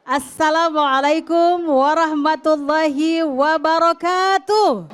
Assalamualaikum warahmatullahi wabarakatuh.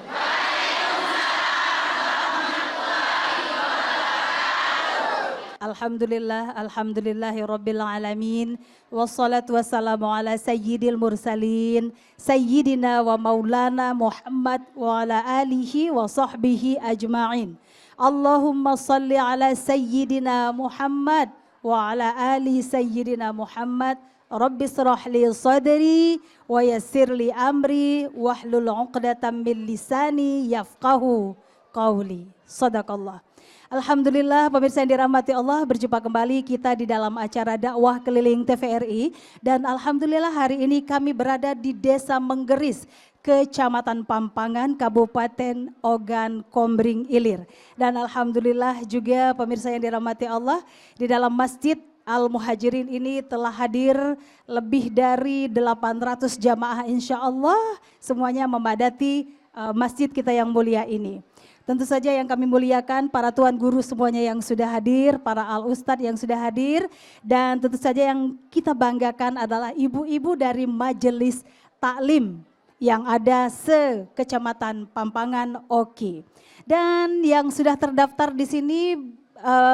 Alhamdulillahirabbil alamin wassalatu wassalamu ala sayyidil mursalin sayyidina wa maulana Muhammad wa ala alihi wa sahbihi ajma'in. Allahumma salli ala sayyidina Muhammad wa ala ali sayyidina Muhammad. Rabbi shrah li sadri wa yassir li amri wahlul 'uqdatam min lisani yafqahu qauli. Shadaqallah. Alhamdulillah pemirsa yang dirahmati Allah, berjumpa kembali kita di dalam acara dakwah keliling TVRI. Dan alhamdulillah hari ini kami berada di Desa Menggeris, Kecamatan Pampangan, Kabupaten Ogan Kombring Ilir. Dan alhamdulillah juga pemirsa yang dirahmati Allah, di dalam Masjid Al-Muhajirin ini telah hadir lebih dari 800 jamaah, insya Allah semuanya memadati masjid kita yang mulia ini. Tentu saja yang kami muliakan para tuan guru semuanya yang sudah hadir, para al-ustadz yang sudah hadir, dan tentu saja yang kita banggakan adalah ibu-ibu dari majelis taklim yang ada se-Kecamatan Pampangan Oki. Dan yang sudah terdaftar di sini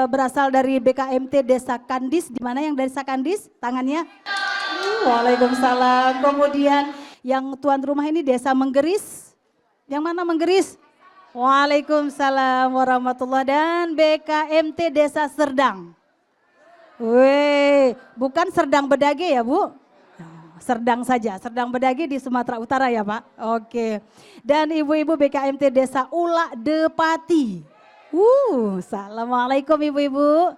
berasal dari BKMT Desa Kandis. Di mana yang dari Desa Kandis? Tangannya? Waalaikumsalam. Kemudian yang tuan rumah ini Desa Menggeris. Yang mana Menggeris? Waalaikumsalam warahmatullahi. Dan BKMT Desa Serdang. Weh, bukan Serdang Bedage ya Bu? Serdang saja, Serdang Bedage di Sumatera Utara ya Pak? Oke. Dan ibu-ibu BKMT Desa Ulak Depati. Assalamualaikum ibu-ibu.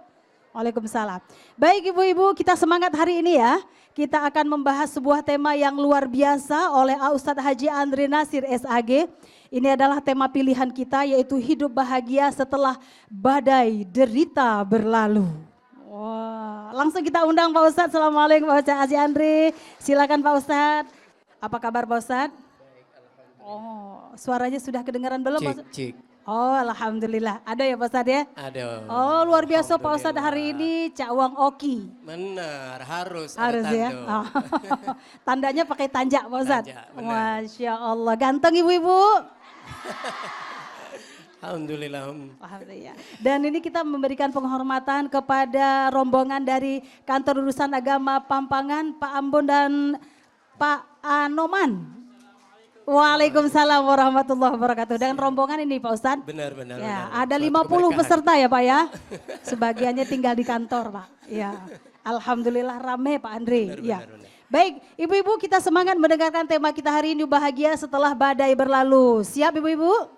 Waalaikumsalam. Baik ibu-ibu, kita semangat hari ini ya. Kita akan membahas sebuah tema yang luar biasa oleh Ustadz Haji Andre Nasir SAG. Ini adalah tema pilihan kita, yaitu hidup bahagia setelah badai derita berlalu. Wah, langsung kita undang Pak Ustadz. Assalamualaikum Pak Ustadz Haji Andre. Silakan Pak Ustadz. Apa kabar Pak Ustadz? Baik, alhamdulillah. Oh, suaranya sudah kedengaran belum Pak Ustadz? Cik. Oh, alhamdulillah. Ada ya Pak Ustadz ya? Ada. Oh, luar biasa Pak Ustadz hari ini Cak Wang Oki. Benar, harus Harus ada ya. tando. Oh. Tandanya pakai tanjak Pak Ustadz. Tanjak, benar. Masya Allah, ganteng ibu-ibu. Alhamdulillah. Alhamdulillah. Dan ini kita memberikan penghormatan kepada rombongan dari Kantor Urusan Agama Pampangan, Pak Ambon dan Pak Anoman. Waalaikumsalam warahmatullahi wabarakatuh. Dan rombongan ini Pak Ustadz. Benar. Ya, benar. ada Suatu 50 keberkahan. peserta ya Pak ya. Sebagiannya tinggal di kantor Pak. Ya. Alhamdulillah rame Pak Andre. Ya. Benar. Baik, ibu-ibu kita semangat mendengarkan tema kita hari ini, bahagia setelah badai berlalu. Siap ibu-ibu?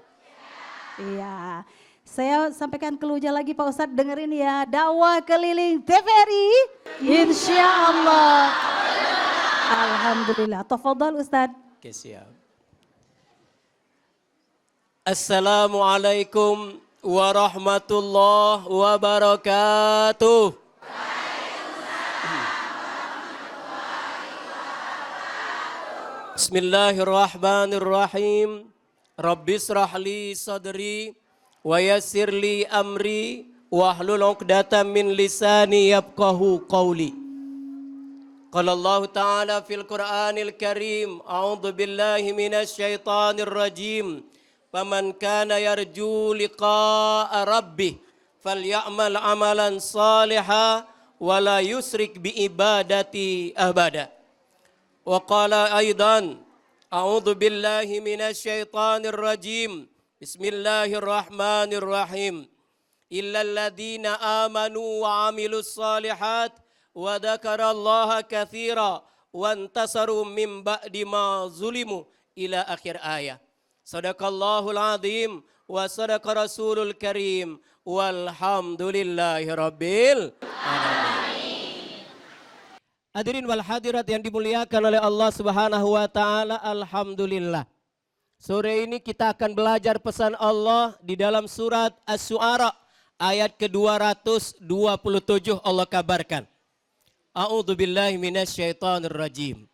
Iya. Saya sampaikan keluarnya lagi Pak Ustadz, dengerin ya. Dakwah keliling TVRI. Insya Allah. Alhamdulillah. Tafadhal Ustadz. Oke, siap. Assalamualaikum warahmatullahi wabarakatuh. Bismillahirrahmanirrahim. Rabbi shrah li sadri wa yassir li amri wahlul 'uqdatam min lisani yafqahu qawli. Qala Allah Ta'ala fil Qur'anil Karim, a'udzu billahi minasy syaithanir rajim. Faman kana yarju liqa'a rabbih falya'mal 'amalan shalihan wa la yusrik bi ibadati ahada. Wa qala aidan, a'udzu billahi minasy syaithanir rajim. Bismillahirrahmanirrahim. Illal ladzina amanu wa 'amilus shalihat wa dzakarallaha katsira wa antasaru min ba'di ma zulimu ila akhir ayat. Sadaqallahul azim wa sadaqa rasulul karim walhamdulillahi rabbil alamin. Hadirin wal hadirat yang dimuliakan oleh Allah Subhanahu wa taala, alhamdulillah. Sore ini kita akan belajar pesan Allah di dalam surat Asy-Syu'ara ayat ke-227. Allah kabarkan, a'udzu billahi minasyaitonir rajim.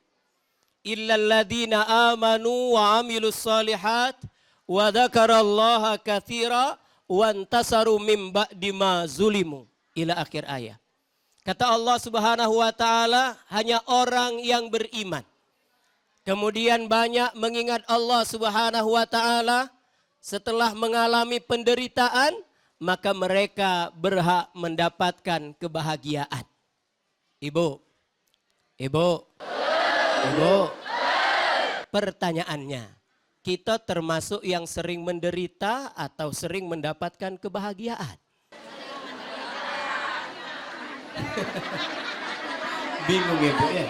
Illal ladzina amanu wa 'amilus shalihat wa dzakarallaha katsira wa antasaru min ba'di ma zulimu ila akhir ayat. Kata Allah Subhanahu wa taala, hanya orang yang beriman. Kemudian banyak mengingat Allah Subhanahu wa taala setelah mengalami penderitaan, maka mereka berhak mendapatkan kebahagiaan. Ibu, pertanyaannya, kita termasuk yang sering menderita atau sering mendapatkan kebahagiaan? Bingung ya Bu ya?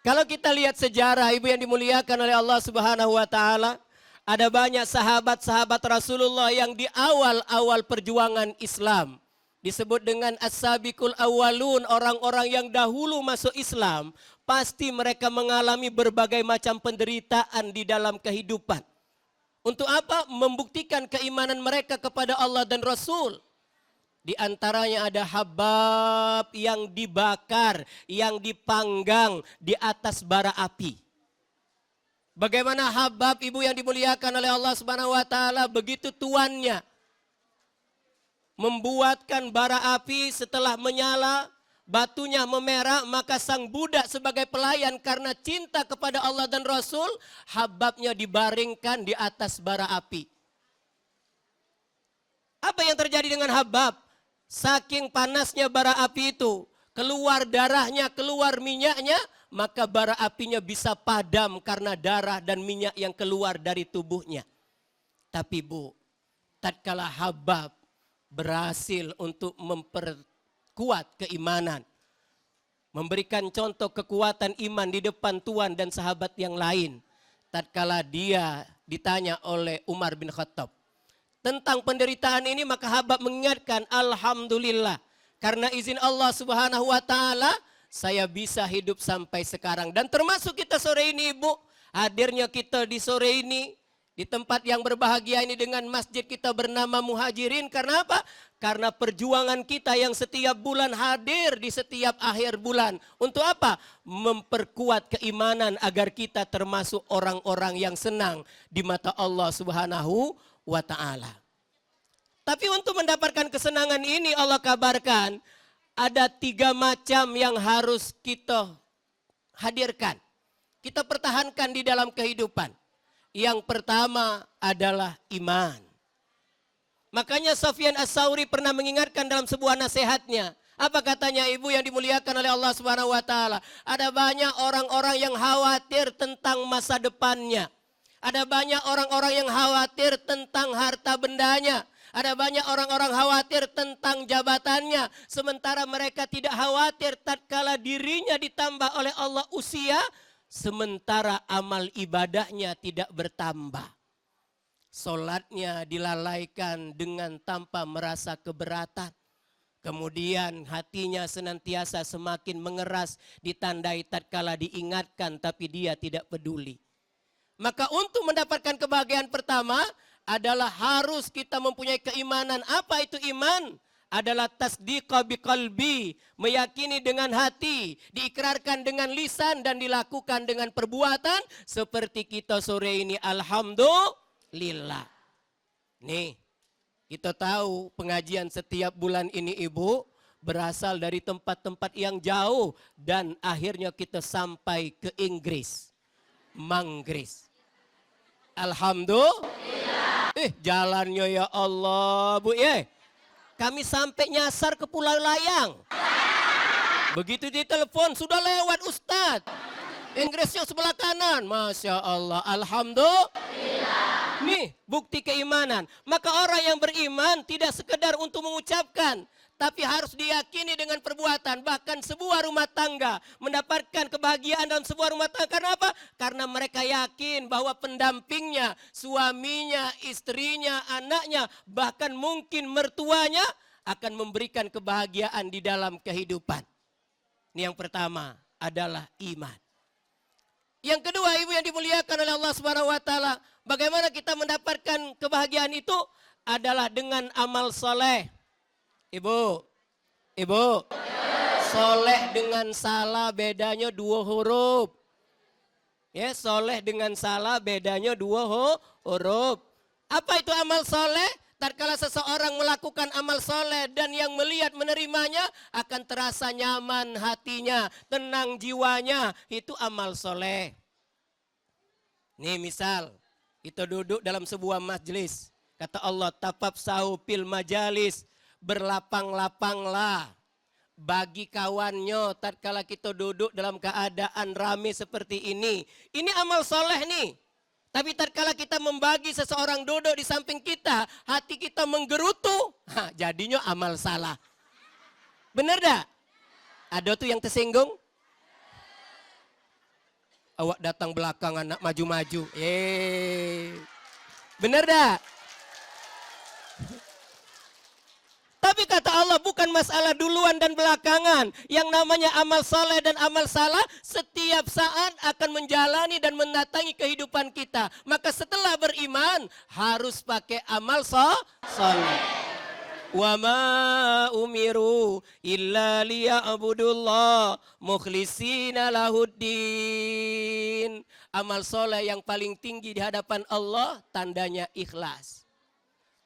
Kalau kita lihat sejarah Ibu yang dimuliakan oleh Allah Subhanahu wa taala, ada banyak sahabat-sahabat Rasulullah yang di awal-awal perjuangan Islam disebut dengan as-sabiqul awwalun, orang-orang yang dahulu masuk Islam, pasti mereka mengalami berbagai macam penderitaan di dalam kehidupan. Untuk apa? Membuktikan keimanan mereka kepada Allah dan Rasul. Di antaranya ada Habab yang dibakar, yang dipanggang di atas bara api. Bagaimana Habab, Ibu yang dimuliakan oleh Allah Subhanahu wa taala, begitu tuannya membuatkan bara api, setelah menyala, batunya memerah, maka sang budak sebagai pelayan karena cinta kepada Allah dan Rasul, Hababnya dibaringkan di atas bara api. Apa yang terjadi dengan Habab? Saking panasnya bara api itu, keluar darahnya, keluar minyaknya, maka bara apinya bisa padam karena darah dan minyak yang keluar dari tubuhnya. Tapi Bu, tatkala Habab berhasil untuk memperkuat keimanan, memberikan contoh kekuatan iman di depan tuan dan sahabat yang lain, tatkala dia ditanya oleh Umar bin Khattab tentang penderitaan ini, maka Habab mengingatkan, alhamdulillah, karena izin Allah Subhanahu wa taala saya bisa hidup sampai sekarang. Dan termasuk kita sore ini Ibu, hadirnya kita di sore ini di tempat yang berbahagia ini dengan masjid kita bernama Muhajirin. Karena apa? Karena perjuangan kita yang setiap bulan hadir di setiap akhir bulan. Untuk apa? Memperkuat keimanan agar kita termasuk orang-orang yang senang di mata Allah Subhanahu wa ta'ala. Tapi untuk mendapatkan kesenangan ini Allah kabarkan ada 3 macam yang harus kita hadirkan. Kita pertahankan di dalam kehidupan. Yang pertama adalah iman. Makanya Sufyan Ats-Tsauri pernah mengingatkan dalam sebuah nasihatnya. Apa katanya Ibu yang dimuliakan oleh Allah Subhanahu wa taala? Ada banyak orang-orang yang khawatir tentang masa depannya. Ada banyak orang-orang yang khawatir tentang harta bendanya. Ada banyak orang-orang khawatir tentang jabatannya. Sementara mereka tidak khawatir tatkala dirinya ditambah oleh Allah usia, sementara amal ibadahnya tidak bertambah. Solatnya dilalaikan dengan tanpa merasa keberatan. Kemudian hatinya senantiasa semakin mengeras, ditandai tatkala diingatkan tapi dia tidak peduli. Maka untuk mendapatkan kebahagiaan pertama adalah harus kita mempunyai keimanan. Apa itu iman? Adalah tasdiqa biqalbi, meyakini dengan hati, diikrarkan dengan lisan dan dilakukan dengan perbuatan seperti kita sore ini. Alhamdulillah. Nih, kita tahu pengajian setiap bulan ini Ibu berasal dari tempat-tempat yang jauh dan akhirnya kita sampai ke Inggris, Manggris. Alhamdulillah. Jalannya ya Allah Bu ya. Kami sampai nyasar ke Pulau Layang. Begitu ditelepon sudah lewat Ustadz. Inggrisnya sebelah kanan. Masya Allah. Alhamdulillah. Nih bukti keimanan. Maka orang yang beriman tidak sekedar untuk mengucapkan. Tapi harus diyakini dengan perbuatan. Bahkan sebuah rumah tangga mendapatkan kebahagiaan dalam sebuah rumah tangga. Karena apa? Karena mereka yakin bahwa pendampingnya, suaminya, istrinya, anaknya, bahkan mungkin mertuanya akan memberikan kebahagiaan di dalam kehidupan. Ini yang pertama adalah iman. Yang kedua Ibu yang dimuliakan oleh Allah Subhanahu wa taala, bagaimana kita mendapatkan kebahagiaan itu adalah dengan amal soleh. Ibu, soleh dengan salah bedanya 2 huruf. Ya, soleh dengan salah bedanya 2 huruf. Apa itu amal soleh? tatkala seseorang melakukan amal soleh dan yang melihat menerimanya akan terasa nyaman hatinya, tenang jiwanya, itu amal soleh. Nih misal, kita duduk dalam sebuah majelis, kata Allah, tafafsahu fil majalis, berlapang-lapanglah bagi kawannya tatkala kita duduk dalam keadaan rame seperti ini. Ini amal soleh nih. Tapi tatkala kita membagi seseorang duduk di samping kita, hati kita menggerutu, jadinya amal salah. Bener dah? Ada tuh yang tersinggung? Awak datang belakangan nak maju-maju. Bener dah? Tapi kata Allah bukan masalah duluan dan belakangan. Yang namanya amal soleh dan amal salah setiap saat akan menjalani dan mendatangi kehidupan kita. Maka setelah beriman harus pakai amal soleh. Wa ma umiru illa liya'budullah mukhlisina lahuddin. Amal soleh yang paling tinggi di hadapan Allah tandanya ikhlas.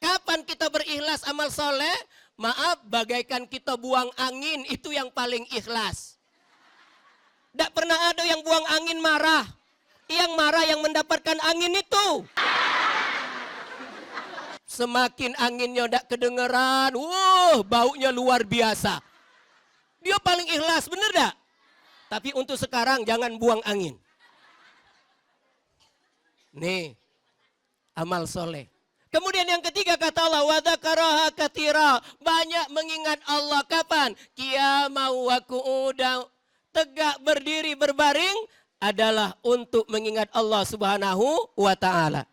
Kapan kita berikhlas amal soleh? Maaf, bagaikan kita buang angin, itu yang paling ikhlas. Tidak pernah ada yang buang angin marah. Yang marah yang mendapatkan angin itu. Semakin anginnya tidak kedengeran, baunya luar biasa. Dia paling ikhlas, benar tidak? Tapi untuk sekarang jangan buang angin. Nih, amal soleh. Kemudian yang ketiga kata Allah, wa dzakaraha katsira, banyak mengingat Allah kapan? Qiyamau wa qu'udan, tegak berdiri berbaring adalah untuk mengingat Allah Subhanahu wa taala.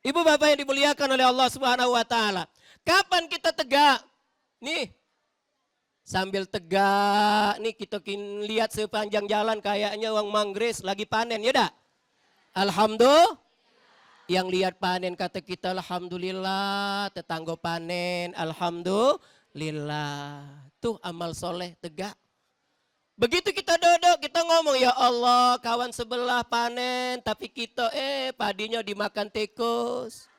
Ibu bapak yang dimuliakan oleh Allah Subhanahu wa taala. Kapan kita tegak? Nih. Sambil tegak, nih kita lihat sepanjang jalan kayaknya orang manggres lagi panen, ya dah? Alhamdulillah. Yang lihat panen kata kita alhamdulillah, tetangga panen alhamdulillah. Tuh amal soleh tegak. Begitu kita duduk kita ngomong ya Allah kawan sebelah panen tapi kita padinya dimakan tikus.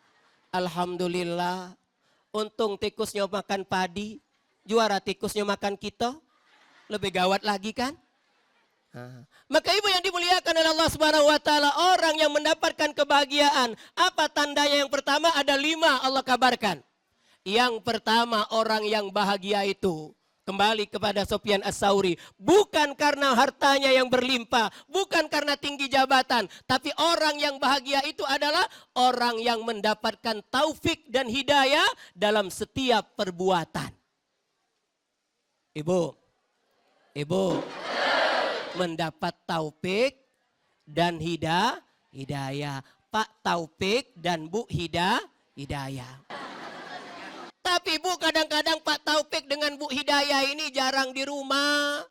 Alhamdulillah. Untung tikusnya makan padi, juara tikusnya makan kita. Lebih gawat lagi kan? Maka ibu yang dimuliakan oleh Allah Subhanahu wa taala, orang yang mendapatkan kebahagiaan, apa tandanya? Yang pertama ada 5 Allah kabarkan. Yang pertama orang yang bahagia itu kembali kepada Sufyan Ats-Tsauri, bukan karena hartanya yang berlimpah, bukan karena tinggi jabatan, tapi orang yang bahagia itu adalah orang yang mendapatkan taufik dan hidayah dalam setiap perbuatan. Ibu mendapat taufik dan hidayah. Pak Taufik dan Bu Hidayah. Tapi Bu, kadang-kadang Pak Taufik dengan Bu Hidayah ini jarang di rumah.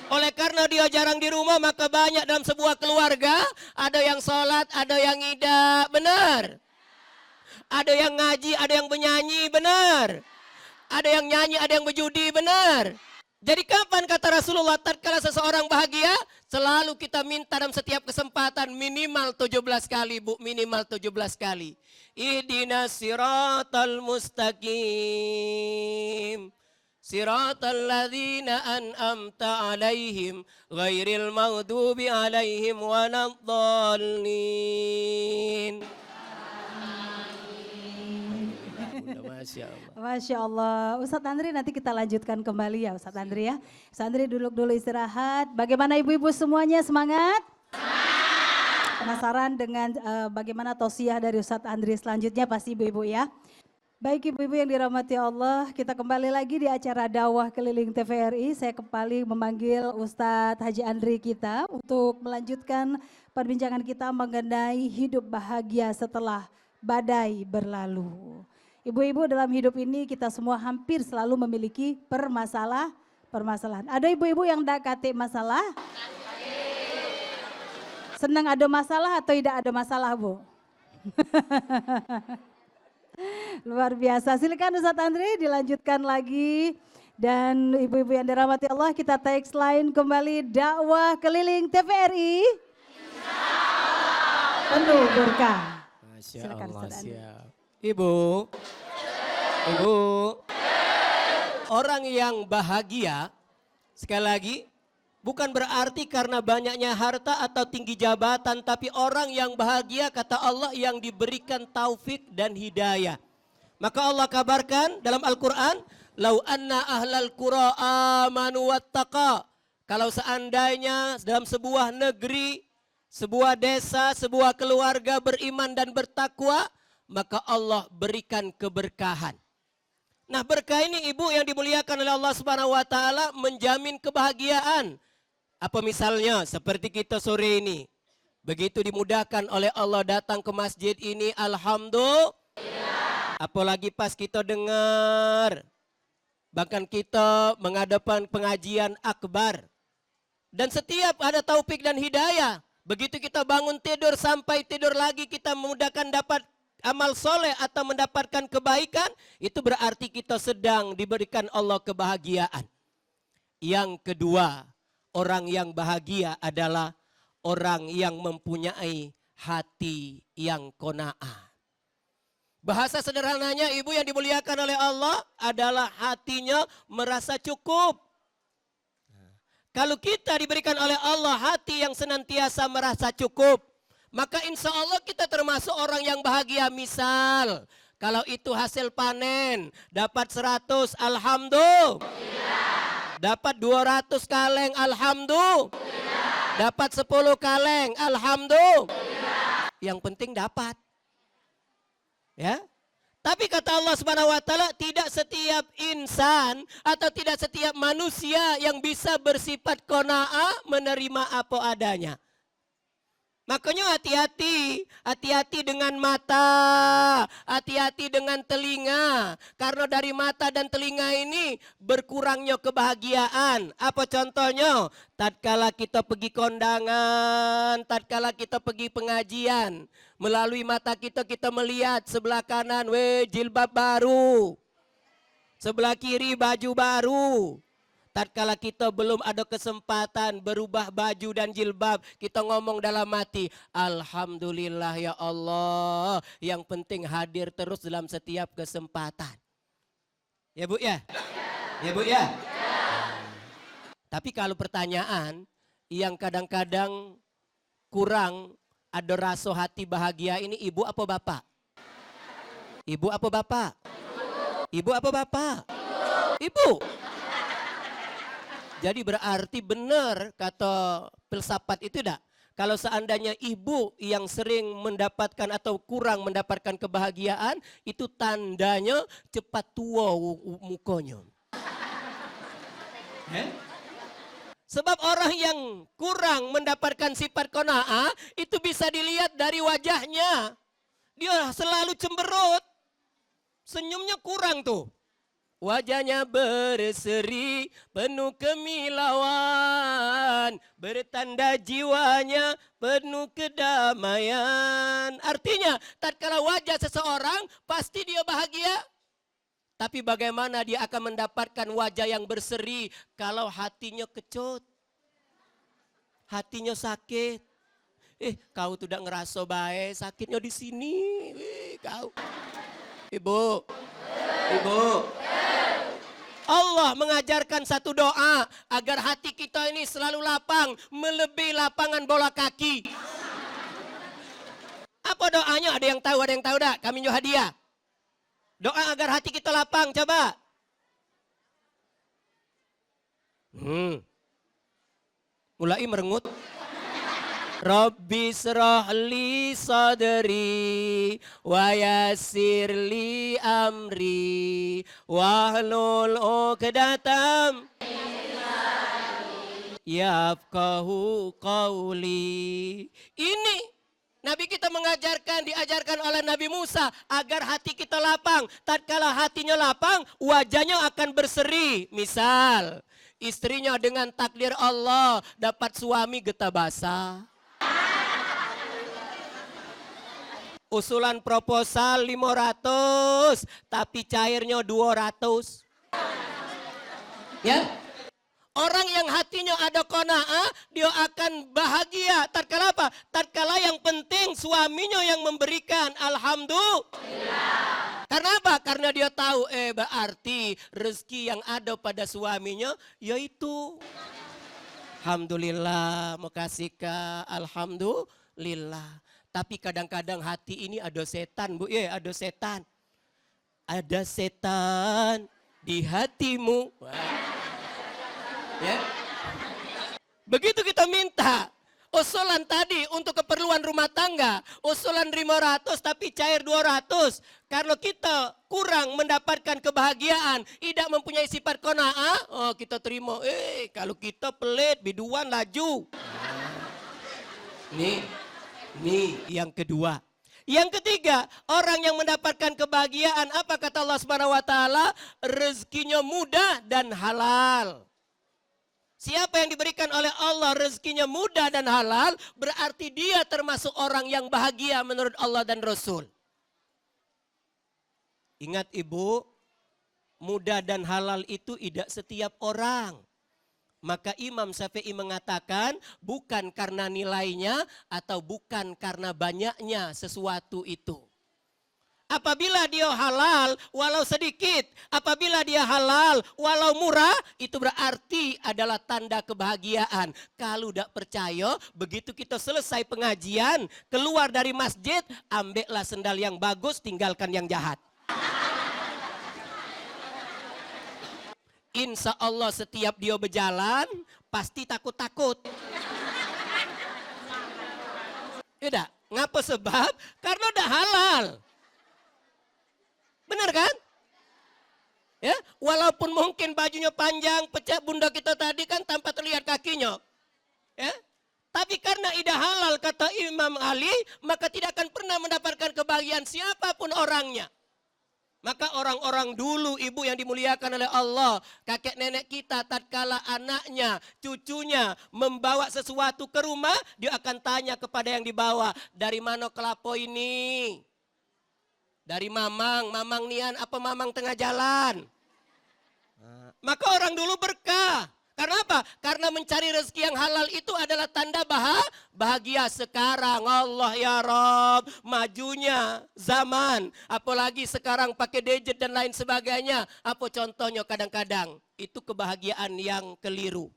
Oleh karena dia jarang di rumah, maka banyak dalam sebuah keluarga, ada yang sholat, ada yang tidak, benar. Ada yang ngaji, ada yang menyanyi, benar. Ada yang nyanyi, ada yang berjudi, benar. Jadi kapan kata Rasulullah tatkala seseorang bahagia? Selalu kita minta dalam setiap kesempatan minimal 17 kali Bu, minimal 17 kali. Ihdinas siratal mustaqim. Siratal ladzina an'amta alaihim ghairil maghdubi alaihim waladdallin. Masya Allah. Masya Allah. Ustadz Andri nanti kita lanjutkan kembali ya Ustadz Andri ya. Ustadz Andri duduk dulu istirahat. Bagaimana ibu-ibu semuanya semangat? Penasaran dengan bagaimana tausiah dari Ustadz Andri selanjutnya pasti ibu-ibu ya. Baik ibu-ibu yang dirahmati Allah, kita kembali lagi di acara dakwah keliling TVRI. Saya kembali memanggil Ustadz Haji Andri kita untuk melanjutkan perbincangan kita mengenai hidup bahagia setelah badai berlalu. Ibu-ibu dalam hidup ini kita semua hampir selalu memiliki permasalahan. Ada ibu-ibu yang tidak kate masalah? Senang ada masalah atau tidak ada masalah Bu? Luar biasa. Silakan Ustadz Andri dilanjutkan lagi. Dan ibu-ibu yang dirahmati Allah, kita teks line kembali dakwah keliling TVRI. Penuh berkah. Masya Allah, siap. Ibu, ibu. Orang yang bahagia, sekali lagi, bukan berarti karena banyaknya harta atau tinggi jabatan, tapi orang yang bahagia kata Allah yang diberikan taufik dan hidayah. Maka Allah kabarkan dalam Al-Quran, "Lau anna ahlal qura amanu wattaqa." Kalau seandainya dalam sebuah negeri, sebuah desa, sebuah keluarga beriman dan bertakwa, maka Allah berikan keberkahan. Nah, berkah ini ibu yang dimuliakan oleh Allah Subhanahu wa taala menjamin kebahagiaan. Apa misalnya seperti kita sore ini. Begitu dimudahkan oleh Allah datang ke masjid ini, alhamdulillah. Apalagi pas kita dengar, bahkan kita mengadakan pengajian akbar. Dan setiap ada taufik dan hidayah, begitu kita bangun tidur sampai tidur lagi kita memudahkan dapat amal soleh atau mendapatkan kebaikan, itu berarti kita sedang diberikan Allah kebahagiaan. Yang kedua, orang yang bahagia adalah orang yang mempunyai hati yang qanaah. Bahasa sederhananya ibu yang dimuliakan oleh Allah adalah hatinya merasa cukup. Kalau kita diberikan oleh Allah hati yang senantiasa merasa cukup, maka insya Allah kita termasuk orang yang bahagia. Misal, kalau itu hasil panen, dapat 100, alhamdulillah. Dapat 200 kaleng, alhamdulillah. Dapat 10 kaleng, alhamdulillah. Yang penting dapat. Ya. Tapi kata Allah Subhanahu wa taala, tidak setiap insan atau tidak setiap manusia yang bisa bersifat qanaah menerima apa adanya. Makanya hati-hati, hati-hati dengan mata, hati-hati dengan telinga. Karena dari mata dan telinga ini berkurangnya kebahagiaan. Apa contohnya? Tatkala kita pergi kondangan, tatkala kita pergi pengajian. Melalui mata kita melihat sebelah kanan, jilbab baru. Sebelah kiri baju baru. Tatkala kita belum ada kesempatan berubah baju dan jilbab, kita ngomong dalam hati, alhamdulillah ya Allah, yang penting hadir terus dalam setiap kesempatan. Ya Bu ya? Ya Bu ya? Tapi kalau pertanyaan yang kadang-kadang kurang ada rasa hati bahagia ini, ibu apa bapak? Ibu apa bapak? Ibu apa bapak? Ibu. Jadi berarti benar kata filsafat itu dah. Kalau seandainya ibu yang sering mendapatkan atau kurang mendapatkan kebahagiaan, itu tandanya cepat tua mukanya. Sebab orang yang kurang mendapatkan sifat qanaah itu bisa dilihat dari wajahnya. Dia selalu cemberut. Senyumnya kurang tuh. Wajahnya berseri, penuh kemilauan, bertanda jiwanya penuh kedamaian. Artinya, tatkala wajah seseorang, pasti dia bahagia. Tapi bagaimana dia akan mendapatkan wajah yang berseri kalau hatinya kecut, hatinya sakit. Kau tidak ngerasa baik, sakitnya di sini. Kau, ibu, ibu. Allah mengajarkan satu doa agar hati kita ini selalu lapang, melebihi lapangan bola kaki. Apa doanya? Ada yang tahu dah? Kami nyuruh hadiah. Doa agar hati kita lapang, coba. Mulai merengut. Rabbi srahli sadri wa yassirli amri wahlul 'uqdatam yafqahu qawli. Ini Nabi kita diajarkan oleh Nabi Musa agar hati kita lapang. Tatkala hatinya lapang, wajahnya akan berseri. Misal, istrinya dengan takdir Allah dapat suami getah basah. Usulan proposal 500, tapi cairnya 200. Ya. Orang yang hatinya ada qanaah, dia akan bahagia. Tatkala apa? Tatkala yang penting suaminya yang memberikan. Alhamdulillah. Karena apa? Karena dia tahu, berarti rezeki yang ada pada suaminya, yaitu alhamdulillah, makasih Kak, alhamdulillah. Tapi kadang-kadang hati ini ada setan, Bu. Ya, ada setan. Ada setan di hatimu. Wah. Ya. Begitu kita minta usulan tadi untuk keperluan rumah tangga, usulan 500 tapi cair 200. Kalau kita kurang mendapatkan kebahagiaan, tidak mempunyai sifat qanaah, oh kita terima. Kalau kita pelit, biduan laju. Nih yang kedua. Yang ketiga, orang yang mendapatkan kebahagiaan, apa kata Allah Subhanahu wa taala? Rezekinya mudah dan halal. Siapa yang diberikan oleh Allah rezekinya mudah dan halal, berarti dia termasuk orang yang bahagia menurut Allah dan Rasul. Ingat Ibu, mudah dan halal itu tidak setiap orang. Maka Imam Syafi'i mengatakan bukan karena nilainya atau bukan karena banyaknya sesuatu itu. Apabila dia halal walau sedikit, apabila dia halal walau murah, itu berarti adalah tanda kebahagiaan. Kalau tidak percaya, begitu kita selesai pengajian, keluar dari masjid, ambillah sendal yang bagus, tinggalkan yang jahat. Insya Allah setiap dia berjalan, pasti takut-takut. Tidak, ngapa sebab? Karena udah halal. Benar kan? Ya, walaupun mungkin bajunya panjang, pecah bunda kita tadi kan tanpa terlihat kakinya. Ya, tapi karena idah halal kata Imam Ali, maka tidak akan pernah mendapatkan kebahagiaan siapapun orangnya. Maka orang-orang dulu, ibu yang dimuliakan oleh Allah, kakek nenek kita tatkala anaknya, cucunya membawa sesuatu ke rumah, dia akan tanya kepada yang dibawa, dari mana kelapa ini? Dari Mamang, Mamang nian apa Mamang tengah jalan? Maka orang dulu berkah. Karena apa? Karena mencari rezeki yang halal itu adalah tanda bahagia. Sekarang Allah ya Rob, majunya zaman. Apalagi sekarang pakai gadget dan lain sebagainya. Apa contohnya kadang-kadang? Itu kebahagiaan yang keliru.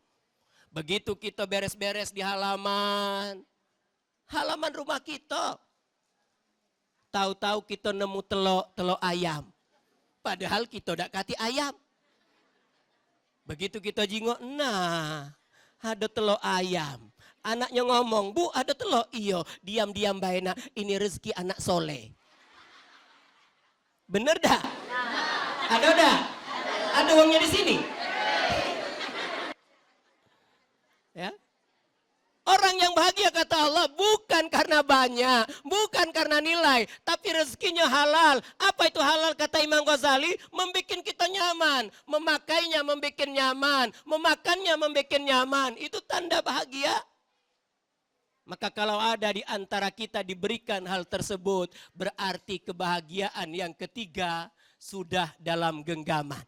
Begitu kita beres-beres di halaman rumah kita. Tahu-tahu kita nemu telur ayam. Padahal kita tidak kati ayam. Begitu kita jingok, nah ada telur ayam. Anaknya ngomong, Bu ada telur? Iya, diam-diam baina, ini rezeki anak soleh. Bener dah? Ada dah? Ada uangnya di sini? Ya. Orang yang bahagia kata Allah bukan karena banyak, bukan karena nilai, tapi rezekinya halal. Apa itu halal kata Imam Ghazali? Membuat kita nyaman, memakainya membuat nyaman, memakannya membuat nyaman. Itu tanda bahagia. Maka kalau ada di antara kita diberikan hal tersebut, berarti kebahagiaan yang ketiga sudah dalam genggaman.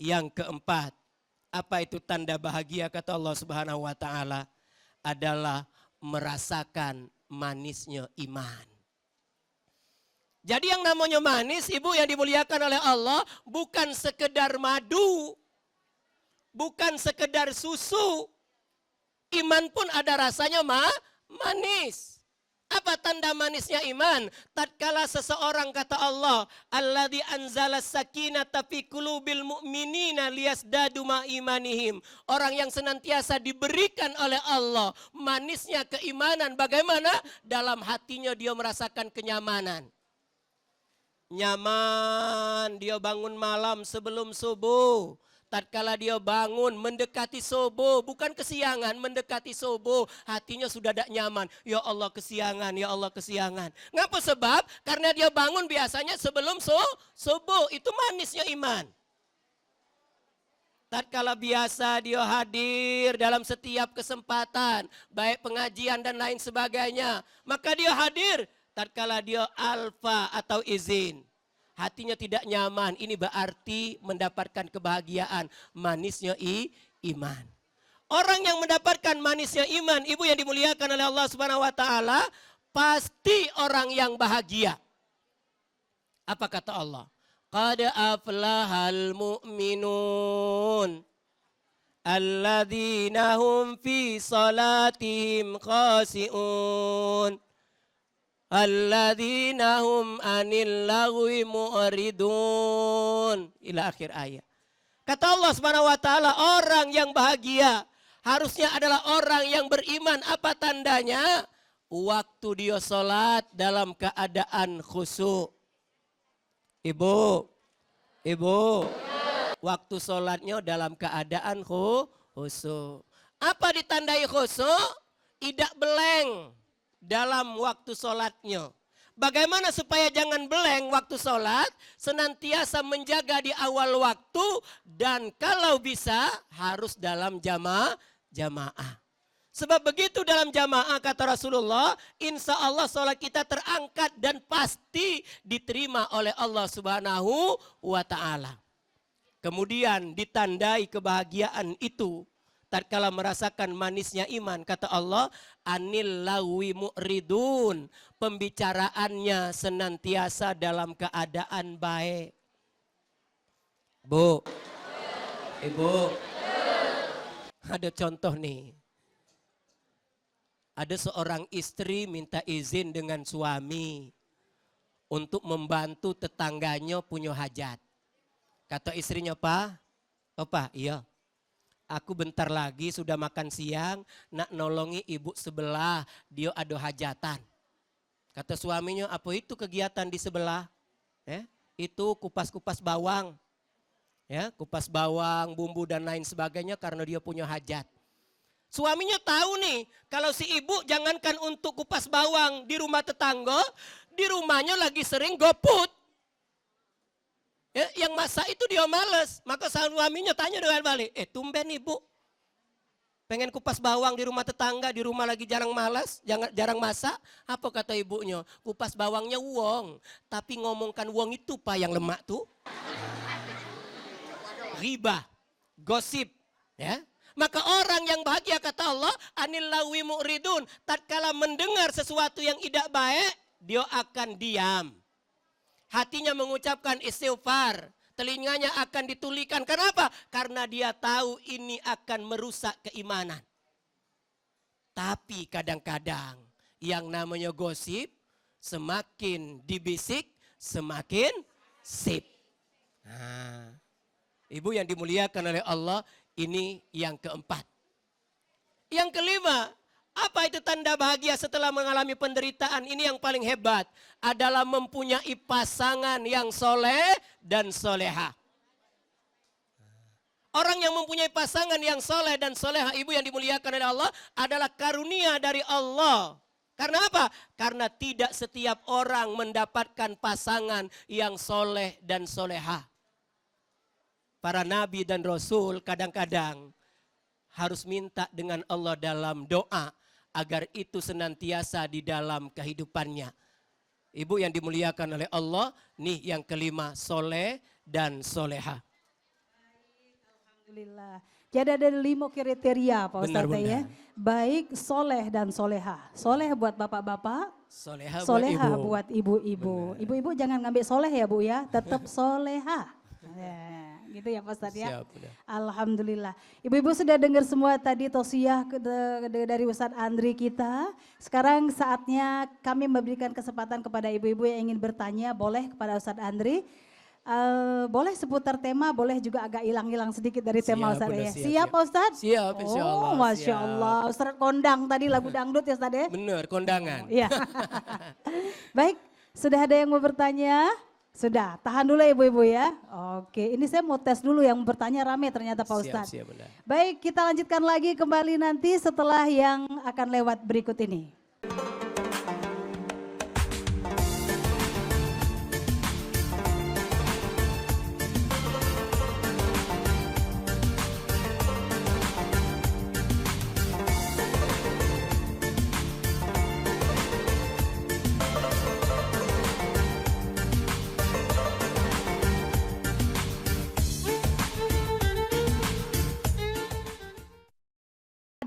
Yang keempat, apa itu tanda bahagia kata Allah Subhanahu wa taala? Adalah merasakan manisnya iman. Jadi yang namanya manis, Ibu yang dimuliakan oleh Allah, bukan sekedar madu, bukan sekedar susu. Iman pun ada rasanya manis. Apa tanda manisnya iman? Tatkala seseorang kata Allah, alladzi anzala sakinata fi qulubil mu'minina liyazdadu ma imanihim. Orang yang senantiasa diberikan oleh Allah manisnya keimanan. Bagaimana? Dalam hatinya dia merasakan kenyamanan. Nyaman, dia bangun malam sebelum subuh. Tatkala dia bangun mendekati subuh, bukan kesiangan, mendekati subuh, hatinya sudah tidak nyaman. Ya Allah kesiangan, ya Allah kesiangan. Ngapa sebab? Karena dia bangun biasanya sebelum subuh, itu manisnya iman. Tatkala biasa dia hadir dalam setiap kesempatan, baik pengajian dan lain sebagainya, maka dia hadir tatkala dia alfa atau izin. hatinya tidak nyaman. Ini berarti mendapatkan kebahagiaan, manisnya iman. Orang yang mendapatkan manisnya iman, ibu yang dimuliakan oleh Allah Subhanahu wa taala, pasti orang yang bahagia. Apa kata Allah? Qad aflahal mu'minun alladzina hum fi salatihim khasi'un alladzina hum anil lagwi mu'ridun ila akhir ayat. Kata Allah Subhanahu wa taala, orang yang bahagia harusnya adalah orang yang beriman. Apa tandanya? Waktu dia sholat dalam keadaan khusyuk. Ibu, waktu sholatnya dalam keadaan khusyuk. Apa ditandai khusyuk? Tidak beleng dalam waktu sholatnya. Bagaimana supaya jangan beleng waktu sholat? Senantiasa menjaga di awal waktu dan kalau bisa harus dalam jamaah. Sebab begitu dalam jamaah kata Rasulullah, insya Allah sholat kita terangkat dan pasti diterima oleh Allah Subhanahu wa ta'ala. Kemudian ditandai kebahagiaan itu tatkala merasakan manisnya iman, kata Allah, anil lawi mu'ridun, pembicaraannya senantiasa dalam keadaan baik. Bu, ibu, ada contoh nih. Ada seorang istri minta izin dengan suami untuk membantu tetangganya punya hajat. Kata istrinya, Pak, iya. Aku bentar lagi sudah makan siang, nak nolongi ibu sebelah, dia ada hajatan. Kata suaminya, apa itu kegiatan di sebelah? Itu kupas-kupas bawang. Ya, kupas bawang, bumbu dan lain sebagainya karena dia punya hajat. Suaminya tahu nih, kalau si ibu jangankan untuk kupas bawang di rumah tetangga, di rumahnya lagi sering goput. Ya, yang masak itu dia males. Maka suaminya tanya dengan balik, tumben ibu pengen kupas bawang di rumah tetangga, di rumah lagi jarang masak. Apa kata ibunya? Kupas bawangnya uang, tapi ngomongkan uang itu Pak yang lemak tuh. Riba, gosip, ya. Maka orang yang bahagia kata Allah, anil lawi mu'ridun, tatkala mendengar sesuatu yang tidak baik, dia akan diam. Hatinya mengucapkan istighfar, telinganya akan ditulikan. Kenapa? Karena dia tahu ini akan merusak keimanan. Tapi kadang-kadang yang namanya gosip, semakin dibisik, semakin sip. Nah, ibu yang dimuliakan oleh Allah, ini yang keempat. Yang kelima, apa itu tanda bahagia setelah mengalami penderitaan? Ini yang paling hebat, adalah mempunyai pasangan yang soleh dan soleha. Orang yang mempunyai pasangan yang soleh dan soleha, ibu yang dimuliakan oleh Allah, adalah karunia dari Allah. Karena apa? Karena tidak setiap orang mendapatkan pasangan yang soleh dan soleha. Para nabi dan rasul kadang-kadang harus minta dengan Allah dalam doa agar itu senantiasa di dalam kehidupannya. Ibu yang dimuliakan oleh Allah, nih yang kelima, soleh dan soleha. Alhamdulillah. Jadi ada 5 kriteria Pak Ustadz ya. Baik, soleh dan soleha. Soleh buat bapak-bapak, soleha buat ibu-ibu. Ibu-ibu jangan ngambil soleh ya Bu ya, tetap soleha. Gitu ya Pak Ustadz ya. Alhamdulillah. Ibu-ibu sudah dengar semua tadi tausiah dari Ustadz Andri kita. Sekarang saatnya kami memberikan kesempatan kepada ibu-ibu yang ingin bertanya, boleh kepada Ustadz Andri. Boleh seputar tema, boleh juga agak hilang-hilang sedikit dari tema Ustadz ya. Siap Pak Ustadz? Siap, insya Allah. Oh Masya Allah. Ustadz kondang tadi lagu dangdut ya Ustadz ya? Benar, kondangan. Iya. Baik, sudah ada yang mau bertanya? Sudah, tahan dulu ya ibu-ibu ya. Oke, ini saya mau tes dulu, yang bertanya rame ternyata Pak Ustadz. Siap, benar. Baik, kita lanjutkan lagi kembali nanti setelah yang akan lewat berikut ini.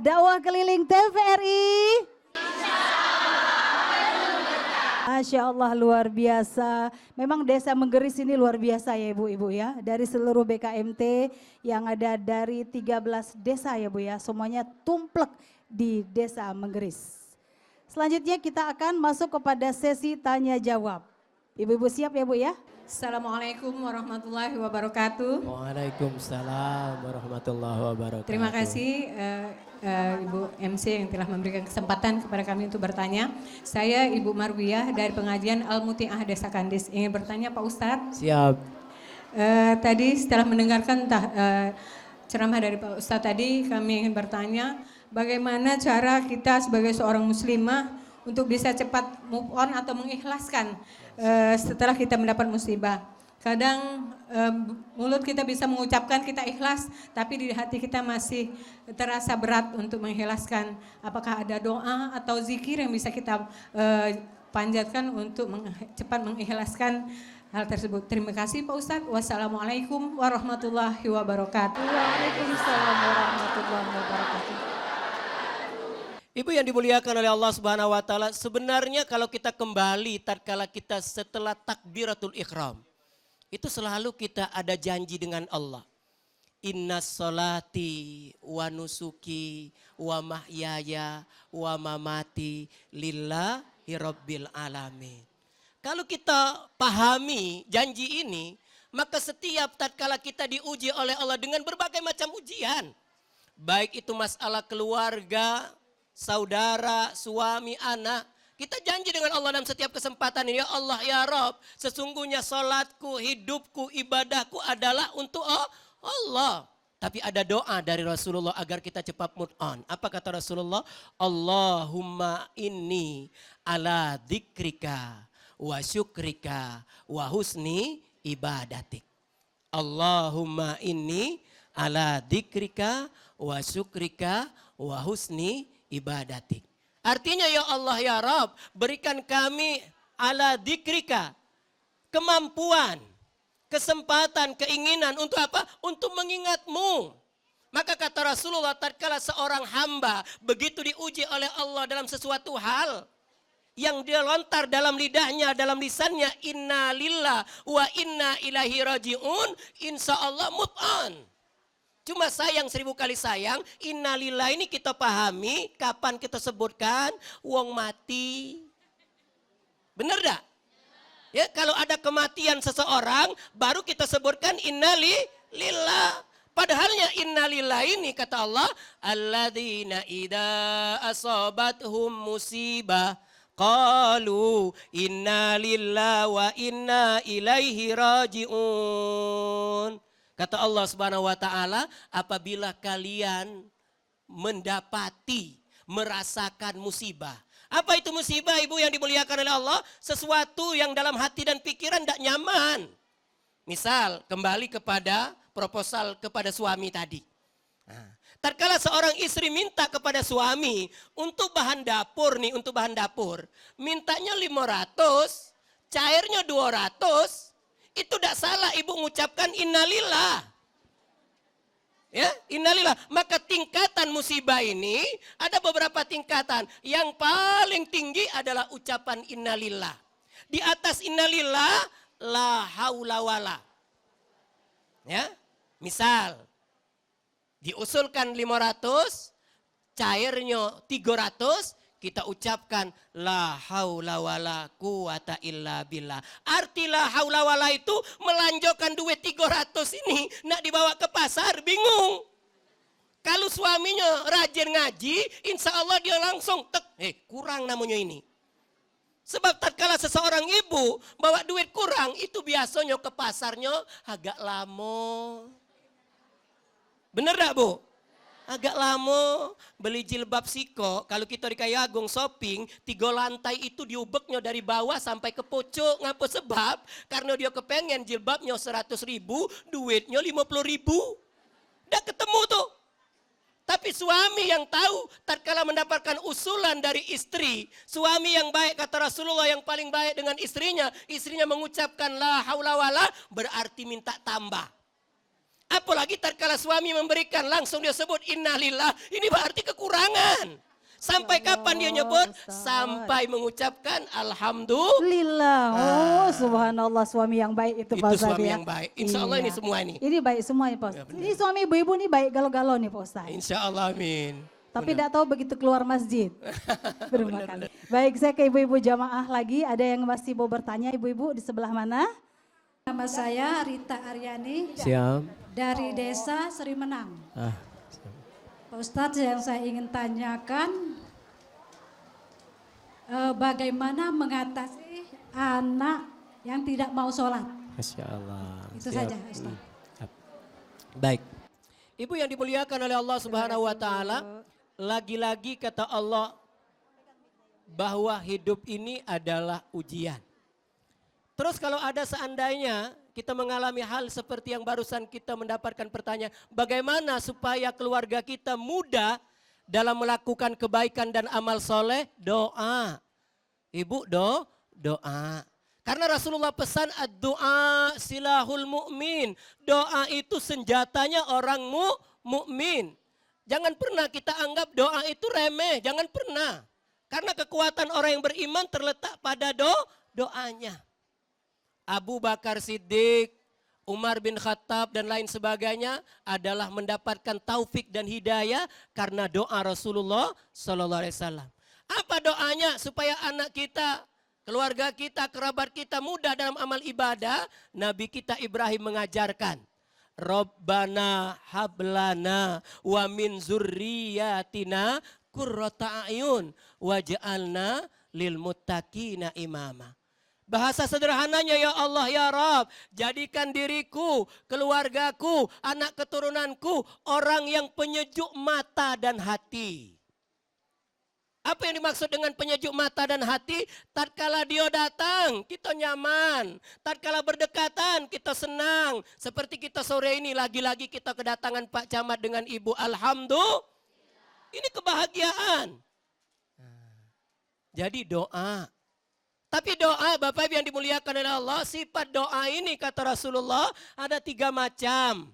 dakwah keliling TVRI. Masya Allah luar biasa. Memang desa Menggeris ini luar biasa ya ibu-ibu ya. Dari seluruh BKMT yang ada dari 13 desa ya Bu ya. Semuanya tumplek di desa Menggeris. Selanjutnya kita akan masuk kepada sesi tanya jawab. Ibu-ibu siap ya Bu ya? Assalamualaikum warahmatullahi wabarakatuh. Waalaikumsalam warahmatullahi wabarakatuh. Terima kasih Ibu MC yang telah memberikan kesempatan kepada kami untuk bertanya. Saya Ibu Marwiyah dari pengajian Al-Muti'ah Desa Kandis. Ingin bertanya Pak Ustadz. Siap. Tadi setelah mendengarkan ceramah dari Pak Ustadz tadi, kami ingin bertanya bagaimana cara kita sebagai seorang muslimah untuk bisa cepat move on atau mengikhlaskan setelah kita mendapat musibah. Kadang mulut kita bisa mengucapkan kita ikhlas, tapi di hati kita masih terasa berat untuk mengikhlaskan. Apakah ada doa atau zikir yang bisa kita panjatkan untuk cepat mengikhlaskan hal tersebut? Terima kasih Pak Ustadz. Wassalamualaikum warahmatullahi wabarakatuh. Waalaikumsalam warahmatullahi wabarakatuh. Ibu yang dimuliakan oleh Allah Subhanahu wa taala, sebenarnya kalau kita kembali tatkala kita setelah takbiratul ihram, itu selalu kita ada janji dengan Allah. Inna solati wa nusuki wa mahyaya wa mamati lillahi rabbil alamin. Kalau kita pahami janji ini, maka setiap tatkala kita diuji oleh Allah dengan berbagai macam ujian, baik itu masalah keluarga, saudara, suami, anak, kita janji dengan Allah dalam setiap kesempatan ini, ya Allah, ya Rabb, sesungguhnya salatku, hidupku, ibadahku adalah untuk Allah. Tapi ada doa dari Rasulullah agar kita cepat move on. Apa kata Rasulullah? Allahumma inni ala dzikrika wa syukrika wa husni ibadatik. Allahumma inni ala dzikrika wa syukrika wa husni ibadatik. Artinya ya Allah ya Rabb, berikan kami ala dzikrika kemampuan, kesempatan, keinginan untuk apa? Untuk mengingatmu. Maka kata Rasulullah, tatkala seorang hamba begitu diuji oleh Allah dalam sesuatu hal yang dia lontar dalam lidahnya, dalam lisannya, inna lillah wa inna ilaihi rajiun, insya Allah move on. Cuma sayang 1000 kali sayang, innalillah ini kita pahami kapan kita sebutkan wong mati. Benar dak? Ya, kalau ada kematian seseorang baru kita sebutkan innalillah. Padahalnya innalillah ini kata Allah, alladzina idza asabathum musibah qalu innalillah wa inna ilaihi rajiun. Kata Allah Subhanahu wa taala, apabila kalian mendapati, merasakan musibah. Apa itu musibah Ibu yang dimuliakan oleh Allah? Sesuatu yang dalam hati dan pikiran tidak nyaman. Misal kembali kepada proposal kepada suami tadi. Nah, tatkala seorang istri minta kepada suami untuk bahan dapur nih, untuk bahan dapur. Mintanya 500, cairnya 200. Itu tidak salah ibu mengucapkan innalillah. Ya, innalillah. Maka tingkatan musibah ini ada beberapa tingkatan. Yang paling tinggi adalah ucapan innalillah. Di atas innalillah la haula wala. Ya, misal diusulkan 500, cairnya 300, kita ucapkan la haula wala quwata illa billah. Arti la haula wala itu melanjutkan duit 300 ini nak dibawa ke pasar, bingung. Kalau suaminya rajin ngaji, insya Allah dia langsung kurang namanya ini. Sebab tatkala seseorang ibu bawa duit kurang, itu biasanya ke pasarnya agak lama. Bener gak Bu? Agak lama beli jilbab siko, kalau kita di Kayu Agung shopping, 3 lantai itu diubeknya dari bawah sampai ke pojok. Ngapa sebab? Karena dia kepengen jilbabnya 100.000, duitnya 50.000. Udah ketemu tuh. Tapi suami yang tahu tatkala mendapatkan usulan dari istri, suami yang baik kata Rasulullah yang paling baik dengan istrinya, istrinya mengucapkan la haula wala berarti minta tambah. Apalagi tatkala suami memberikan, langsung dia sebut innalillah. Ini berarti kekurangan. Sampai Ya kapan dia Allah, nyebut? Ustaz. Sampai mengucapkan alhamdulillah. Lillah, oh subhanallah, suami yang baik itu Pak Itu Ustadz suami ya. yang baik. Insya Allah ini Iya. semua ini. Ini baik semua nih Pak Ya, Ustadz. benar. Ini suami ibu-ibu nih baik galau-galau nih Pak Ustadz. Insya Allah amin. Tapi tidak tahu begitu keluar masjid. Bermakan. Baik, saya ke ibu-ibu jamaah lagi. Ada yang masih mau bertanya, ibu-ibu di sebelah mana? Nama saya Rita Aryani Siap. dari Desa Seri Menang. Ah, Pak Ustadz, yang saya ingin tanyakan, bagaimana mengatasi anak yang tidak mau sholat? Masya Allah. Itu Siap. saja, Ustaz. Baik. Ibu yang dimuliakan oleh Allah Subhanahu wa taala, lagi-lagi kata Allah bahwa hidup ini adalah ujian. Terus kalau ada seandainya kita mengalami hal seperti yang barusan kita mendapatkan pertanyaan, bagaimana supaya keluarga kita mudah dalam melakukan kebaikan dan amal soleh? Doa. Ibu doa. Karena Rasulullah pesan ad-doa silahul mu'min. Doa itu senjatanya orang mukmin. Jangan pernah kita anggap doa itu remeh, jangan pernah. Karena kekuatan orang yang beriman terletak pada doanya. Abu Bakar Siddiq, Umar bin Khattab dan lain sebagainya adalah mendapatkan taufik dan hidayah karena doa Rasulullah Sallallahu Alaihi Wasallam. Apa doanya supaya anak kita, keluarga kita, kerabat kita mudah dalam amal ibadah? Nabi kita Ibrahim mengajarkan, Rabbana hablana wa min zurriyatina qurrata a'yun waj'alna lil muttaqina imama. Bahasa sederhananya, ya Allah ya Rabb, jadikan diriku, keluargaku, anak keturunanku orang yang penyejuk mata dan hati. Apa yang dimaksud dengan penyejuk mata dan hati? Tatkala dia datang, kita nyaman. Tatkala berdekatan, kita senang. Seperti kita sore ini, lagi-lagi kita kedatangan Pak Camat dengan Ibu. Alhamdulillah. Ini kebahagiaan. Jadi doa. Tapi doa, Bapak Ibu yang dimuliakan oleh Allah, sifat doa ini kata Rasulullah ada 3 macam.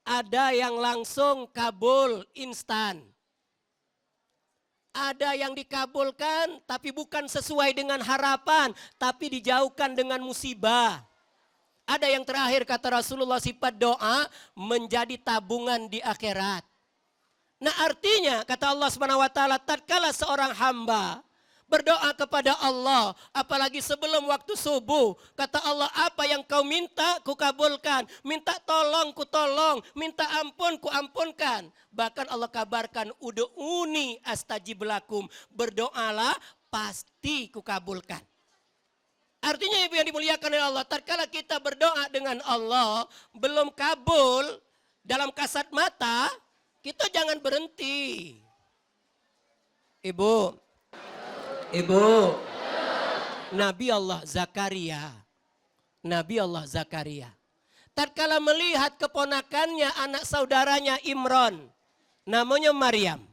Ada yang langsung kabul instan. Ada yang dikabulkan tapi bukan sesuai dengan harapan, tapi dijauhkan dengan musibah. Ada yang terakhir kata Rasulullah, sifat doa menjadi tabungan di akhirat. Nah artinya kata Allah Subhanahu wa taala, tatkala seorang hamba berdoa kepada Allah, apalagi sebelum waktu subuh, kata Allah, apa yang kau minta ku kabulkan, minta tolong ku tolong, minta ampun ku ampunkan. Bahkan Allah kabarkan, ud'uni astajib lakum, berdoalah pasti ku kabulkan. Artinya ibu yang dimuliakan oleh Allah, tatkala kita berdoa dengan Allah belum kabul dalam kasat mata, kita jangan berhenti. Ibu, Nabi Allah Zakaria. Tatkala melihat keponakannya, anak saudaranya Imran, namanya Maryam,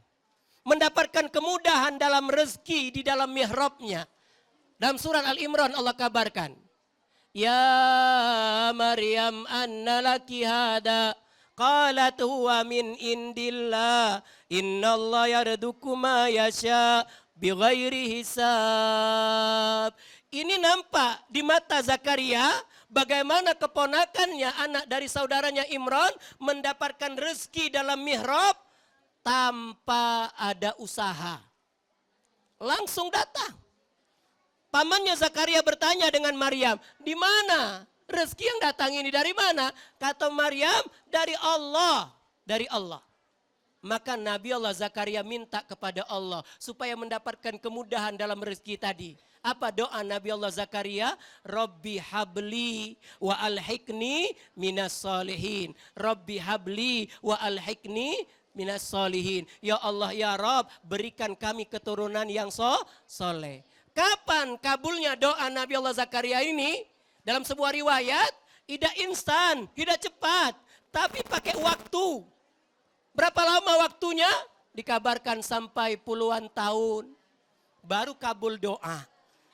mendapatkan kemudahan dalam rezeki di dalam mihrabnya. Dalam surat Al-Imran Allah kabarkan, Ya Maryam anna laki hada, qalat huwa min indillah, innallah yarduku ma yasha bighairi hisab. Ini nampak di mata Zakaria bagaimana keponakannya, anak dari saudaranya Imran, mendapatkan rezeki dalam mihrab tanpa ada usaha. Langsung datang. Pamannya Zakaria bertanya dengan Maryam, di mana rezeki yang datang ini, dari mana? Kata Maryam, dari Allah, dari Allah. Maka Nabi Allah Zakaria minta kepada Allah supaya mendapatkan kemudahan dalam rezeki tadi. Apa doa Nabi Allah Zakaria? Rabbi habli wa alhiqni minas solihin. Rabbi habli wa alhiqni minas solihin. Ya Allah ya Rabb, berikan kami keturunan yang soleh. Kapan kabulnya doa Nabi Allah Zakaria ini? Dalam sebuah riwayat, tidak instan, tidak cepat, tapi pakai waktu. Berapa lama waktunya? Dikabarkan sampai puluhan tahun. Baru kabul doa.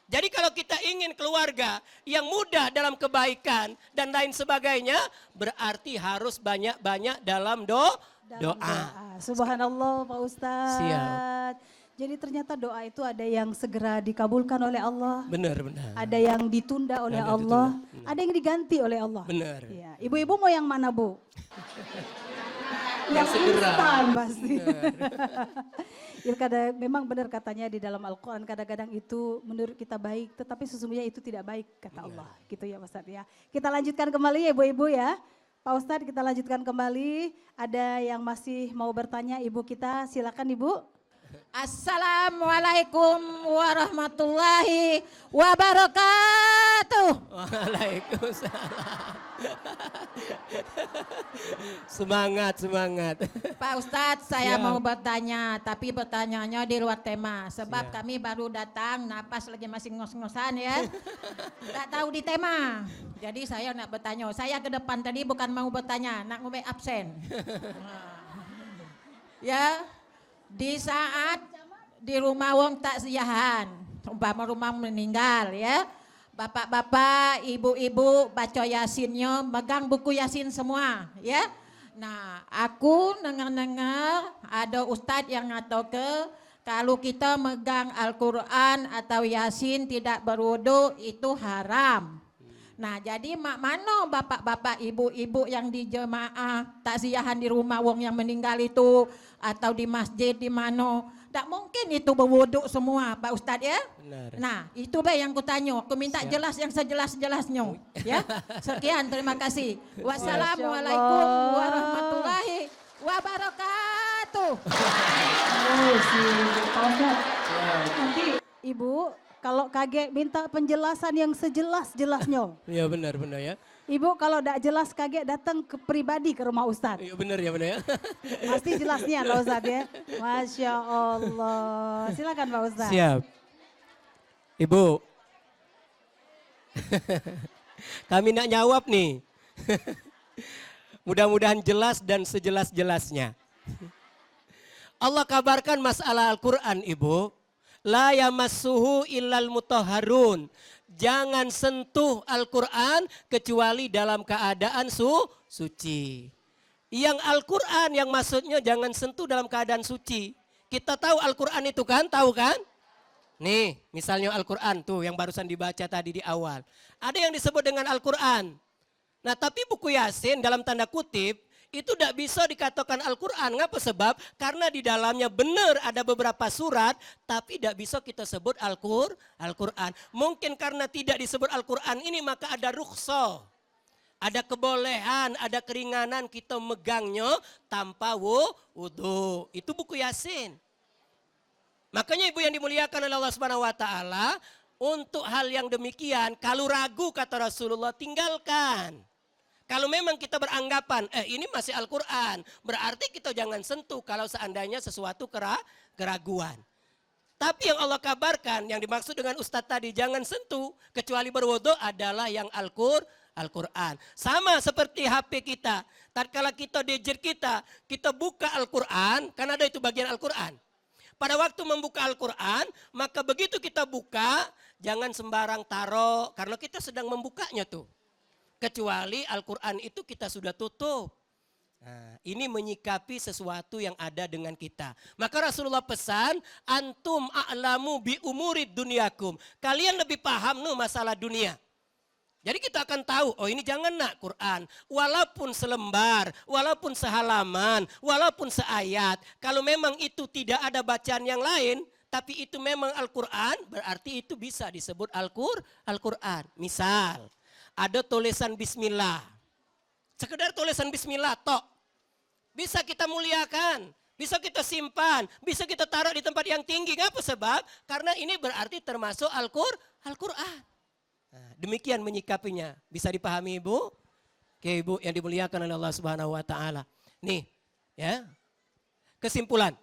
Jadi kalau kita ingin keluarga yang mudah dalam kebaikan dan lain sebagainya, berarti harus banyak-banyak dalam doa. Subhanallah Pak Ustadz. Siap. Jadi ternyata doa itu ada yang segera dikabulkan oleh Allah. Benar. Ada yang ditunda oleh Ada yang Allah. ditunda. Ada yang diganti oleh Allah. Benar. Ya. Ibu-ibu mau yang mana, Bu? Yang segera. instan pasti. Ya, memang benar katanya di dalam Al-Quran kadang-kadang itu menurut kita baik, tetapi sesungguhnya itu tidak baik kata Allah. Gitu ya Pak Ustadz ya. Kita lanjutkan kembali ya ibu-ibu ya. Pak Ustadz kita lanjutkan kembali. Ada yang masih mau bertanya ibu kita, silakan ibu. Assalamualaikum warahmatullahi wabarakatuh. Waalaikumsalam. Semangat. Pak Ustadz, saya Siap. mau bertanya, tapi pertanyaannya di luar tema. Sebab Siap. kami baru datang, napas lagi masih ngos-ngosan ya. Nggak tahu di tema. Jadi saya nak bertanya, saya ke depan tadi bukan mau bertanya, nak ngomong absen. Ya, di saat di rumah wong takziahan, umpama rumah meninggal ya. Bapak-bapak, ibu-ibu baca yasinnya, megang buku yasin semua ya. Nah, aku dengar ada ustadz yang ngatoke kalau kita megang Al-Quran atau yasin tidak berwudu itu haram. Nah, jadi mak mano bapak-bapak, ibu-ibu yang di jemaah takziahan di rumah wong yang meninggal itu atau di masjid di mano, tak mungkin itu berwuduk semua Pak Ustadz ya. Benar. Nah, itu be yang kutanya. Aku minta jelas yang sejelas-jelasnya ya. Sekian, terima kasih. Wassalamualaikum warahmatullahi wabarakatuh. Nanti ibu kalau kaget minta penjelasan yang sejelas-jelasnya. Iya benar ya. Ibu kalau tidak jelas kaget datang ke pribadi ke rumah Ustadz. Iya benar ya. Pasti jelasnya Pak Ustadz ya. Masya Allah. Silakan Pak Ustadz. Siap. Ibu. Kami nak jawab nih. Mudah-mudahan jelas dan sejelas-jelasnya. Allah kabarkan masalah Al-Quran Ibu. La yamassuhu illal mutahharun. Jangan sentuh Al-Quran kecuali dalam keadaan suci. Yang Al-Quran yang maksudnya jangan sentuh dalam keadaan suci. Kita tahu Al-Quran itu kan, tahu kan? Nih misalnya Al-Quran tuh yang barusan dibaca tadi di awal. Ada yang disebut dengan Al-Quran. Nah tapi buku Yasin dalam tanda kutip itu tidak bisa dikatakan Al-Quran. Ngapa sebab? Karena di dalamnya benar ada beberapa surat, tapi tidak bisa kita sebut Al-Quran. Mungkin karena tidak disebut Al-Quran ini maka ada rukhsah. Ada kebolehan, ada keringanan kita megangnya tanpa wudu. Itu buku Yasin. Makanya ibu yang dimuliakan oleh Allah Subhanahu wa taala, untuk hal yang demikian kalau ragu kata Rasulullah tinggalkan. Kalau memang kita beranggapan, ini masih Al-Quran, berarti kita jangan sentuh kalau seandainya sesuatu keraguan. Tapi yang Allah kabarkan, yang dimaksud dengan Ustadz tadi, jangan sentuh, kecuali berwudu adalah yang Al-Quran. Sama seperti HP kita, tatkala kita gadget kita buka Al-Quran, kan ada itu bagian Al-Quran. Pada waktu membuka Al-Quran, maka begitu kita buka, jangan sembarang taruh, karena kita sedang membukanya tuh. Kecuali Al-Quran itu kita sudah tutup. Nah, ini menyikapi sesuatu yang ada dengan kita. Maka Rasulullah pesan, antum a'lamu bi umurid dunyakum. Kalian lebih paham masalah dunia. Jadi kita akan tahu, oh ini jangan nak Quran. Walaupun selembar, walaupun sehalaman, walaupun seayat. Kalau memang itu tidak ada bacaan yang lain, tapi itu memang Al-Quran, berarti itu bisa disebut Al-Quran. Misal, ada tulisan bismillah. Sekedar tulisan bismillah tok. Bisa kita muliakan, bisa kita simpan, bisa kita taruh di tempat yang tinggi. Ngapa sebab? Karena ini berarti termasuk Al-Quran. Nah, demikian menyikapinya. Bisa dipahami Ibu? Oke Ibu yang dimuliakan oleh Allah Subhanahu wa taala. Nih, ya. Kesimpulan.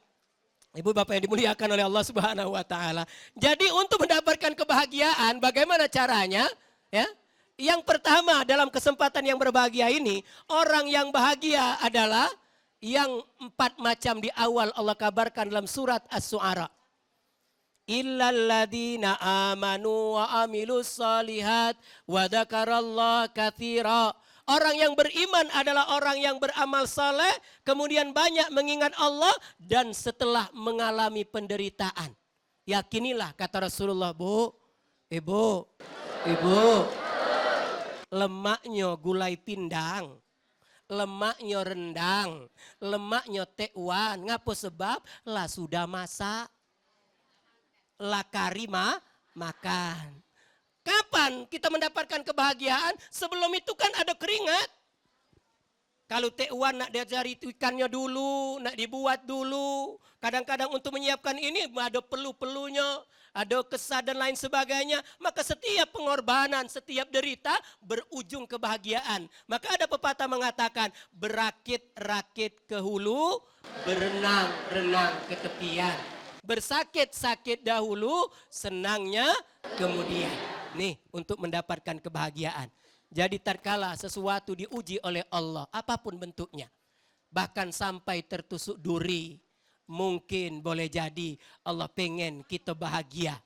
Ibu Bapak yang dimuliakan oleh Allah Subhanahu wa taala. Jadi untuk mendapatkan kebahagiaan bagaimana caranya? Ya. Yang pertama dalam kesempatan yang berbahagia ini, orang yang bahagia adalah yang 4 macam di awal Allah kabarkan dalam surat As-Su'ara. illalladzina amanu wa amilus solihat wa dzakarallah katsira. Orang yang beriman adalah orang yang beramal saleh, kemudian banyak mengingat Allah dan setelah mengalami penderitaan. Yakinilah kata Rasulullah, Bu, Ibu, lemaknya gulai pindang, lemaknya rendang, lemaknya tekwan. Ngapa sebab? Lah sudah masak, lah karima makan. Kapan kita mendapatkan kebahagiaan? Sebelum itu kan ada keringat. Kalau tekwan nak diajari ikannya dulu, nak dibuat dulu. Kadang-kadang untuk menyiapkan ini ada pelunya, ada kesah dan lain sebagainya. Maka setiap pengorbanan, setiap derita berujung kebahagiaan. Maka ada pepatah mengatakan, berakit-rakit ke hulu, berenang-renang ke tepian. Bersakit-sakit dahulu, senangnya kemudian. Nih, untuk mendapatkan kebahagiaan. Jadi tatkala sesuatu diuji oleh Allah, apapun bentuknya. Bahkan sampai tertusuk duri. Mungkin boleh jadi Allah pengen kita bahagia.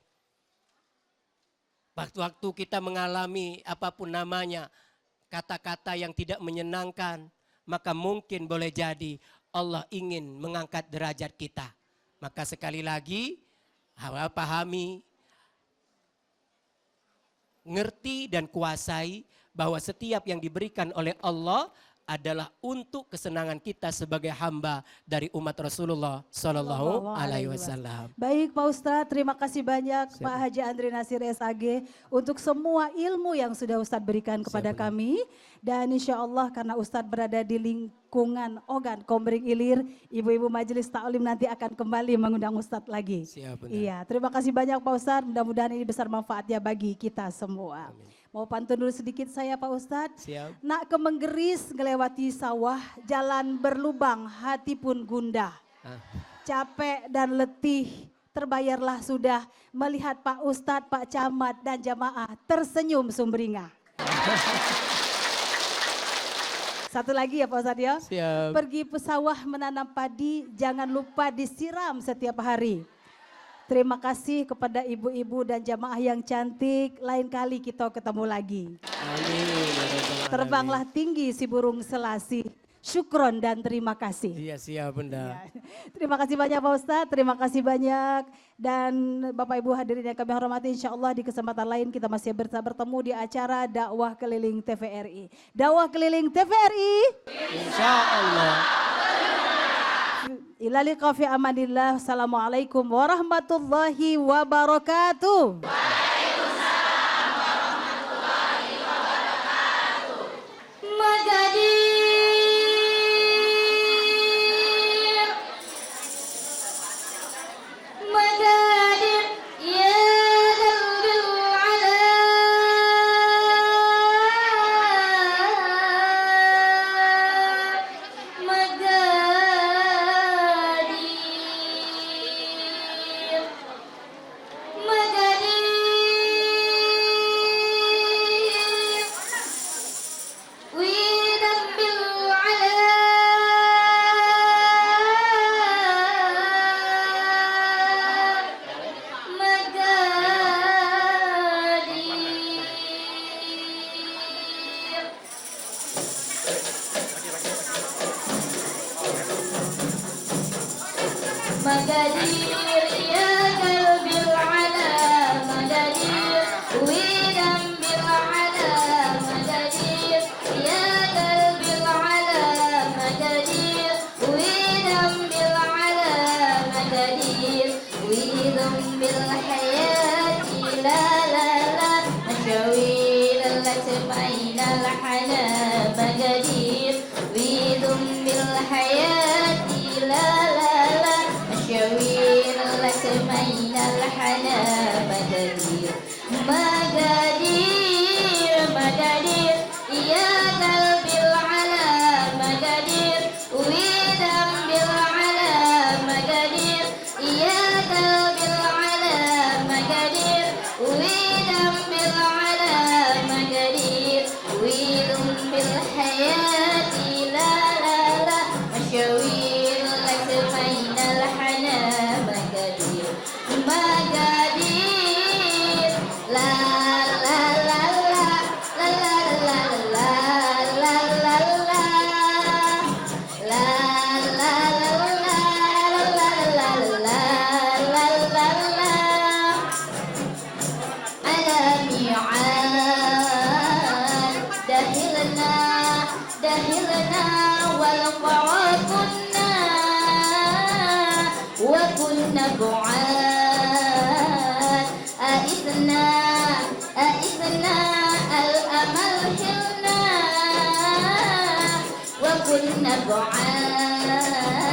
Waktu kita mengalami apapun namanya, kata-kata yang tidak menyenangkan, maka mungkin boleh jadi Allah ingin mengangkat derajat kita. Maka sekali lagi, pahami, ngerti dan kuasai bahwa setiap yang diberikan oleh Allah adalah untuk kesenangan kita sebagai hamba dari umat Rasulullah Sallallahu Alaihi Wasallam. Baik Pak Ustadz, terima kasih banyak Pak Haji Andri Nasir SAG untuk semua ilmu yang sudah Ustadz berikan kepada kami. Dan insya Allah karena Ustadz berada di lingkungan Ogan Komering Ilir, ibu-ibu majelis taklim nanti akan kembali mengundang Ustadz lagi. Siap, benar. Iya, terima kasih banyak Pak Ustadz, mudah-mudahan ini besar manfaatnya bagi kita semua. Amin. Mau pantun dulu sedikit saya Pak Ustadz. Siap. Nak ke Menggeris ngelewati sawah, jalan berlubang hati pun gundah. Capek dan letih terbayarlah sudah melihat Pak Ustadz, Pak Camat dan jamaah tersenyum sumringah. Satu lagi ya Pak Ustadz ya. Siap. Pergi pesawah menanam padi, jangan lupa disiram setiap hari. Terima kasih kepada ibu-ibu dan jamaah yang cantik. Lain kali kita ketemu lagi. Amin. Terbanglah tinggi si burung selasih. Syukron dan terima kasih. Iya siap Bunda. Terima kasih banyak Pak Ustadz, terima kasih banyak. Dan Bapak Ibu hadirin yang kami hormati, insya Allah di kesempatan lain kita masih bertemu di acara dakwah keliling TVRI. Dakwah keliling TVRI. Insya Allah. Ila liqa fi amanillah. Assalamualaikum warahmatullahi wabarakatuh. Waalaikumsalam warahmatullahi wabarakatuh. Magadir ya qalbil ala Magadir ya qalbil ala Magadir widam bil ala Magadir ya qalbil ala Magadir widam bil ala Magadir widam bil hayati la la la Mashawil al-latmain al-hala Magadir widam bil hayati la la la Mashawil al-latmain al-hala Magadir Magadir Magadir ya qalbil ala Magadir widam bil ala Magadir ya qalbil ala Magadir widam bil ala Magadir widam bil hayati la la la Mashawil al-latmain al-hala Magadir Magadir وكنا بعاد أئسنا الأمل حلنا وكنا بعاد